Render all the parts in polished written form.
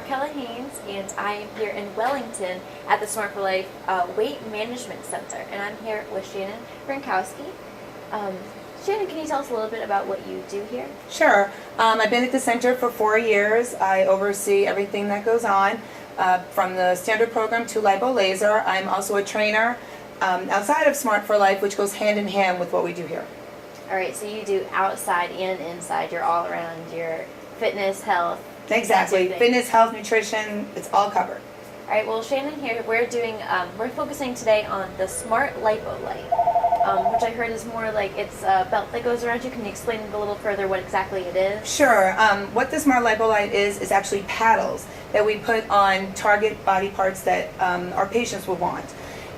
Markella Haynes, and I am here in Wellington at the Smart Lipo-Light Weight Management Center, and I'm here with Shannon Frankowski. Shannon, can you tell us a little bit about what you do here? Sure. I've been at the center for 4 years. I oversee everything that goes on, from the standard program to lipo laser. I'm also a trainer outside of Smart for Life, which goes hand in hand with what we do here. All right, so you do outside and inside. You're all around your fitness, health. Exactly. Fitness, health, nutrition, it's all covered. All right, well, Shannon here, we're focusing today on the Smart Lipo-Light, which I heard is more like it's a belt that goes around you. Can you explain a little further what exactly it is? Sure. What the Smart Lipo-Light is actually paddles that we put on target body parts that our patients would want.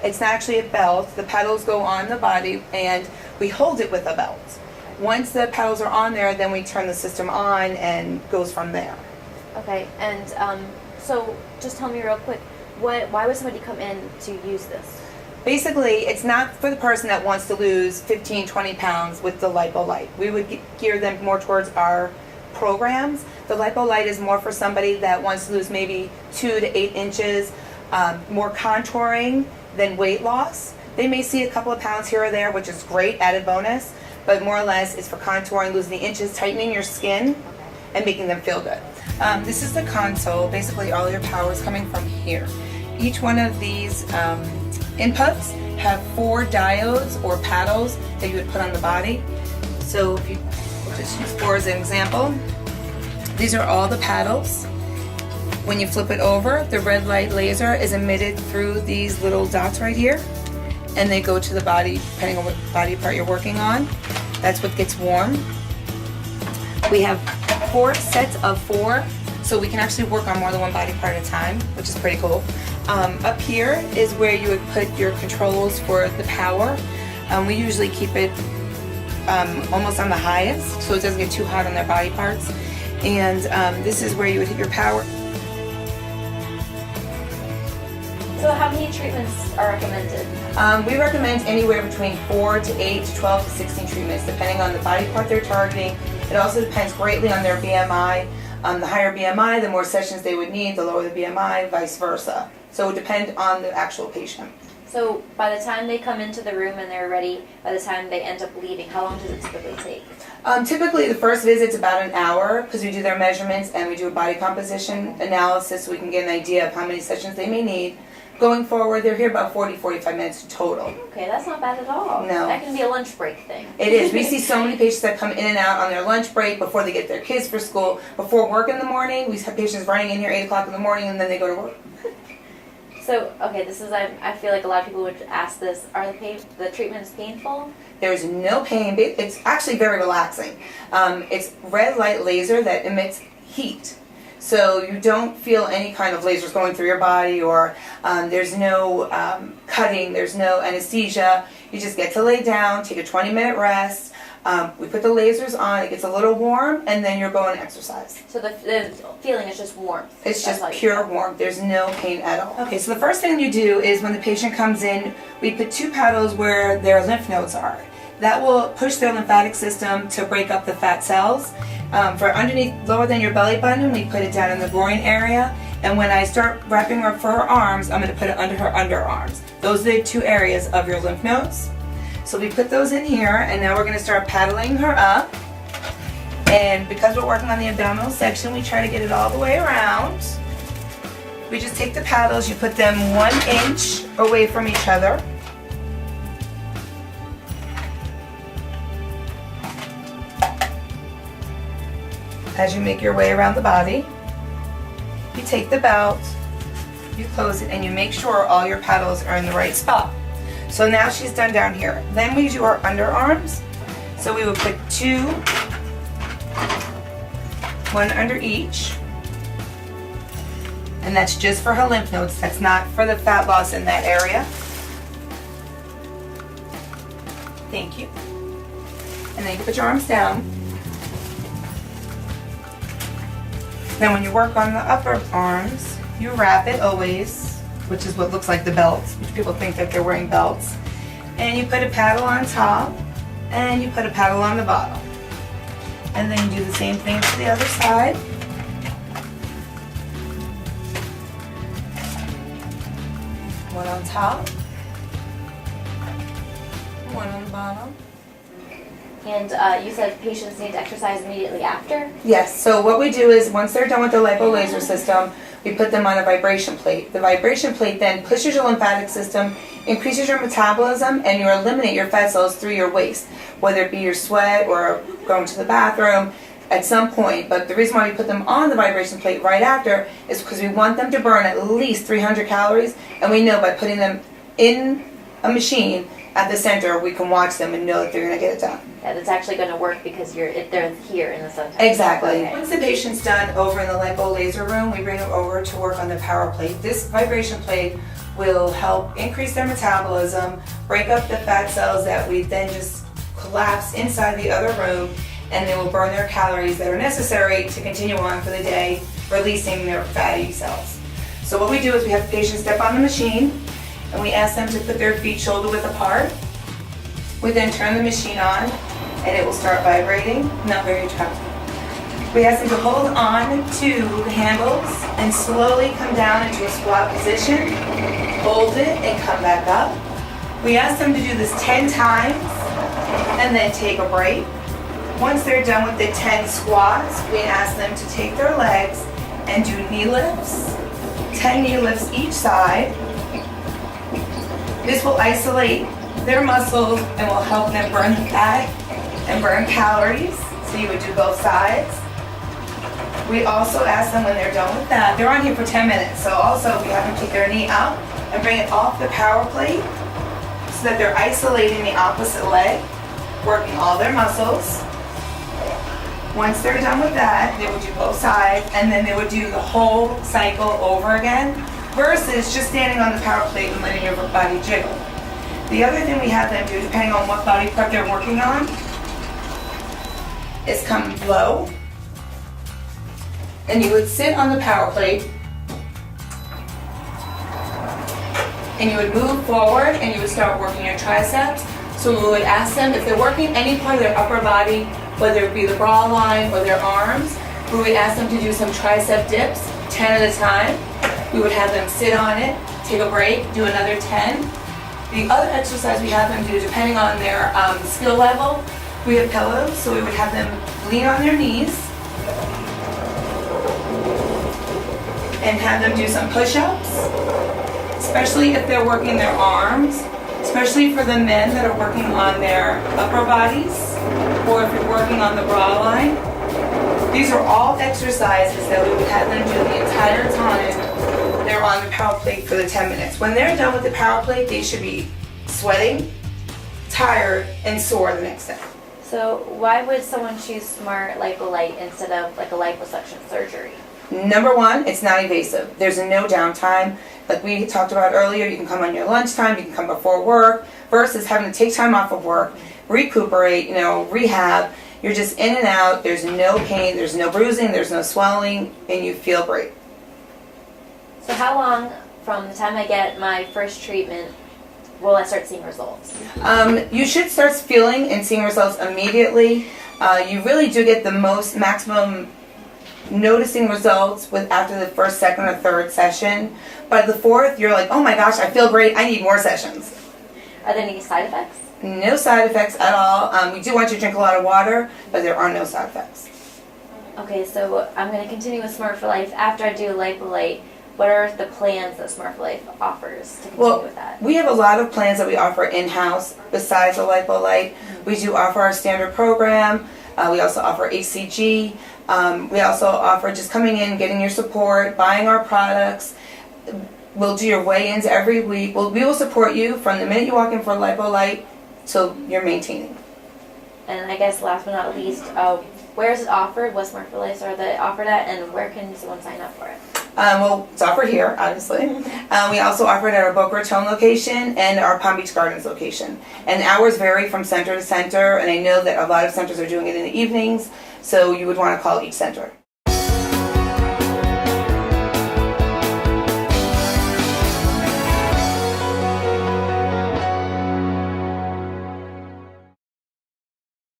It's not actually a belt. The paddles go on the body and we hold it with a belt. Once the paddles are on there, then we turn the system on and goes from there. Okay, and so just tell me real quick, why would somebody come in to use this? Basically, it's not for the person that wants to lose 15, 20 pounds with the Lipo-Light. We would gear them more towards our programs. The Lipo-Light is more for somebody that wants to lose maybe 2 to 8 inches, more contouring than weight loss. They may see a couple of pounds here or there, which is great, added bonus, but more or less it's for contouring, losing the inches, tightening your skin, and making them feel good. This is the console. Basically, all your power is coming from here. Each one of these inputs have 4 diodes or paddles that you would put on the body. So if you just use 4 as an example, these are all the paddles. When you flip it over, the red light laser is emitted through these little dots right here, and they go to the body depending on what body part you're working on. That's what gets warm. We have 4 sets of 4, so we can actually work on more than one body part at a time, which is pretty cool. Up here is where you would put your controls for the power. We usually keep it almost on the highest, so it doesn't get too hot on their body parts. And this is where you would hit your power. So how many treatments are recommended? We recommend anywhere between 4 to 8 to 12 to 16 treatments, depending on the body part they're targeting. It also depends greatly on their BMI. The higher BMI, the more sessions they would need, the lower the BMI, vice versa. So it would depend on the actual patient. So by the time they come into the room and they're ready, by the time they end up leaving, how long does it typically take? Typically the first visit's about an hour because we do their measurements and we do a body composition analysis so we can get an idea of how many sessions they may need. Going forward, they're here about 40-45 minutes total. Okay, that's not bad at all. No. That can be a lunch break thing. It is. We see so many patients that come in and out on their lunch break before they get their kids for school. Before work in the morning, we have patients running in here 8 o'clock in the morning and then they go to work. So, okay, this is, I feel like a lot of people would ask this, are the treatments painful? There's no pain. It's actually very relaxing. It's red light laser that emits heat. So you don't feel any kind of lasers going through your body, or there's no cutting, there's no anesthesia. You just get to lay down, take a 20-minute rest. We put the lasers on, it gets a little warm, and then you're going to exercise. So the feeling is just warmth? It's just pure warmth. There's no pain at all. Okay, so the first thing you do is when the patient comes in, we put 2 paddles where their lymph nodes are. That will push their lymphatic system to break up the fat cells. For underneath, lower than your belly button, we put it down in the groin area. And when I start wrapping her for her arms, I'm going to put it under her underarms. Those are the 2 areas of your lymph nodes. So we put those in here, and now we're going to start paddling her up. And because we're working on the abdominal section, we try to get it all the way around. We just take the paddles, you put them 1 inch away from each other. As you make your way around the body, you take the belt, you close it, and you make sure all your paddles are in the right spot. So now she's done down here. Then we do our underarms. So we would put 2, 1 under each. And that's just for her lymph nodes. That's not for the fat loss in that area. Thank you. And then you can put your arms down. Then when you work on the upper arms, you wrap it always, which is what looks like the belts, which people think that they're wearing belts. And you put a paddle on top, and you put a paddle on the bottom. And then you do the same thing to the other side. one on top, one on the bottom. And you said patients need to exercise immediately after? Yes, so what we do is once they're done with the lipo laser system, we put them on a vibration plate. The vibration plate then pushes your lymphatic system, increases your metabolism, and you eliminate your fat cells through your waste, whether it be your sweat or going to the bathroom at some point. But the reason why we put them on the vibration plate right after is because we want them to burn at least 300 calories, and we know by putting them in a machine at the center, we can watch them and know that they're going to get it done. Yeah, that's actually going to work because they're here in the center. Exactly. Okay. Once the patient's done over in the lipo laser room, we bring them over to work on the power plate. This vibration plate will help increase their metabolism, break up the fat cells that we then just collapse inside the other room, and they will burn their calories that are necessary to continue on for the day, releasing their fatty cells. So what we do is we have the patient step on the machine, and we ask them to put their feet shoulder width apart. We then turn the machine on, and it will start vibrating, not very attractive. We ask them to hold on to the handles and slowly come down into a squat position, hold it, and come back up. We ask them to do this 10 times, and then take a break. Once they're done with the 10 squats, we ask them to take their legs and do knee lifts, 10 knee lifts each side. This will isolate their muscles and will help them burn the fat and burn calories. So you would do both sides. We also ask them when they're done with that, they're on here for 10 minutes, so also we have them take their knee up and bring it off the power plate so that they're isolating the opposite leg, working all their muscles. Once they're done with that, they would do both sides, and then they would do the whole cycle over again, versus just standing on the power plate and letting your body jiggle. The other thing we have them do, depending on what body part they're working on, is come low, and you would sit on the power plate, and you would move forward, and you would start working your triceps. So we would ask them if they're working any part of their upper body, whether it be the bra line or their arms, we would ask them to do some tricep dips, 10 at a time. We would have them sit on it, take a break, do another 10. The other exercise we have them do, depending on their skill level, we have pillows, so we would have them lean on their knees and have them do some push-ups, especially if they're working their arms, especially for the men that are working on their upper bodies, or if you're working on the bra line. These are all exercises that we would have them do the entire time they're on the power plate for the 10 minutes. When they're done with the power plate, they should be sweating, tired, and sore the next day. So why would someone choose Smart Lipo-Light instead of like a liposuction surgery? Number one, it's not invasive. There's no downtime. Like we talked about earlier, you can come on your lunchtime, you can come before work, versus having to take time off of work, recuperate, rehab. You're just in and out, there's no pain, there's no bruising, there's no swelling, and you feel great. So how long from the time I get my first treatment will I start seeing results? You should start feeling and seeing results immediately. You really do get the maximum noticing results after the first, second, or third session. By the fourth, you're like, oh my gosh, I feel great, I need more sessions. Are there any side effects? No side effects at all. We do want you to drink a lot of water, but there are no side effects. Okay, so I'm going to continue with Smart for Life. After I do Lipo-Light, what are the plans that Smart for Life offers to continue with that? We have a lot of plans that we offer in-house besides the Lipo-Light. We do offer our standard program. We also offer HCG. We also offer just coming in, getting your support, buying our products. We'll do your weigh-ins every week. We will support you from the minute you walk in for Lipo-Light till you're maintaining. And I guess last but not least, where is it offered? What Smart for Life are they offered at, and where can someone sign up for it? Well, it's offered here, obviously. We also offer it at our Boca Raton location and our Palm Beach Gardens location. And hours vary from center to center, and I know that a lot of centers are doing it in the evenings, so you would want to call each center.